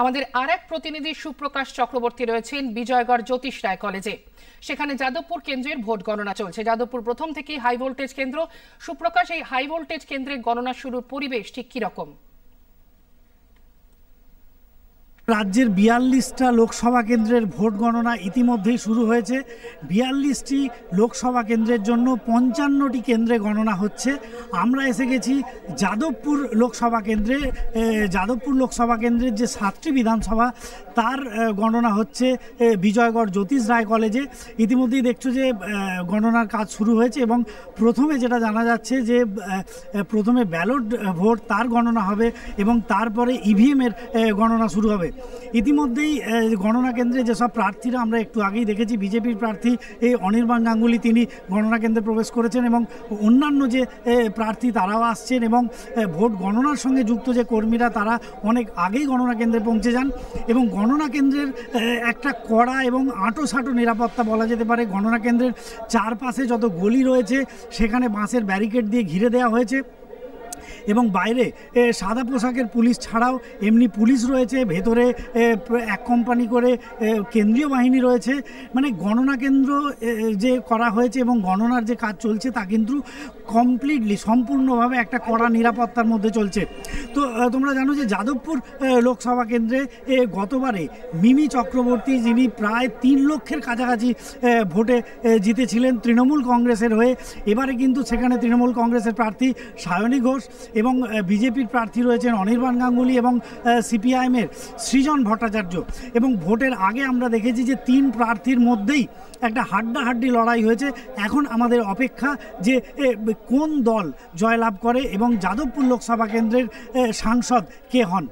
আমাদের আরেক প্রতিনিধি সুপ্রকাশ চক্রবর্তী রয়েছেন বিজয়গড় জ্যোতিষ রায় কলেজে। সেখানে যাদবপুর কেন্দ্রের ভোট গণনা চলছে। যাদবপুর প্রথম থেকেই হাই ভোল্টেজ কেন্দ্র। সুপ্রকাশ, এই হাই ভোল্টেজ কেন্দ্রে গণনা শুরুর পরিবেশ ঠিক কি রকম? রাজ্যের ৪২টা লোকসভা কেন্দ্রের ভোট গণনা ইতিমধ্যেই শুরু হয়েছে। ৪২টি লোকসভা কেন্দ্রের জন্য ৫৫টি কেন্দ্রে গণনা হচ্ছে। আমরা এসে গেছি যাদবপুর লোকসভা কেন্দ্রে। যাদবপুর লোকসভা কেন্দ্রের যে ৭টি বিধানসভা তার গণনা হচ্ছে বিজয়গড় জ্যোতিষ রায় কলেজে। ইতিমধ্যেই দেখছো যে গণনার কাজ শুরু হয়েছে এবং প্রথমে যেটা জানা যাচ্ছে যে প্রথমে ব্যালট ভোট তার গণনা হবে এবং তারপরে ইভিএমের গণনা শুরু হবে। ইতিমধ্যেই গণনা কেন্দ্রে যেসব প্রার্থীরা আমরা একটু আগেই দেখেছি, বিজেপির প্রার্থী অনির্বাণ গাঙ্গুলি তিনি গণনা কেন্দ্রে প্রবেশ করেছেন এবং অন্যান্য যে প্রার্থী তারাও আসছেন এবং ভোট গণনার সঙ্গে যুক্ত যে কর্মীরা তারা অনেক আগেই গণনা কেন্দ্রে পৌঁছে যান এবং গণনা কেন্দ্রের একটা কড়া এবং আঁটোসাঁটো নিরাপত্তা বলা যেতে পারে। গণনা কেন্দ্রের চারপাশে যত গলি রয়েছে সেখানে বাঁশের ব্যারিকেড দিয়ে ঘিরে দেওয়া হয়েছে এবং বাইরে সাদা পোশাকের পুলিশ ছাড়াও এমনি পুলিশ রয়েছে, ভেতরে এক কোম্পানি করে কেন্দ্রীয় বাহিনী রয়েছে। মানে গণনা কেন্দ্র যে করা হয়েছে এবং গণনার যে কাজ চলছে তা কিন্তু কমপ্লিটলি সম্পূর্ণভাবে একটা কড়া নিরাপত্তার মধ্যে চলছে। তো তোমরা জানো যে যাদবপুর লোকসভা কেন্দ্রে গতবারে মিমি চক্রবর্তী, যিনি প্রায় ৩ লক্ষের কাছাকাছি ভোটে জিতেছিলেন তৃণমূল কংগ্রেসের হয়ে, এবারে কিন্তু সেখানে তৃণমূল কংগ্রেসের প্রার্থী সায়নী ঘোষ এবং বিজেপির প্রার্থী রয়েছেন অনির্বাণ গাঙ্গুলি এবং সিপিআইএমের সৃজন ভট্টাচার্য। এবং ভোটের আগে আমরা দেখেছি যে 3 প্রার্থীর মধ্যেই একটা হাড্ডাহাড্ডি লড়াই হয়েছে। এখন আমাদের অপেক্ষা যে কোন দল জয়লাভ করে এবং যাদবপুর লোকসভা কেন্দ্রের সাংসদ কে হন।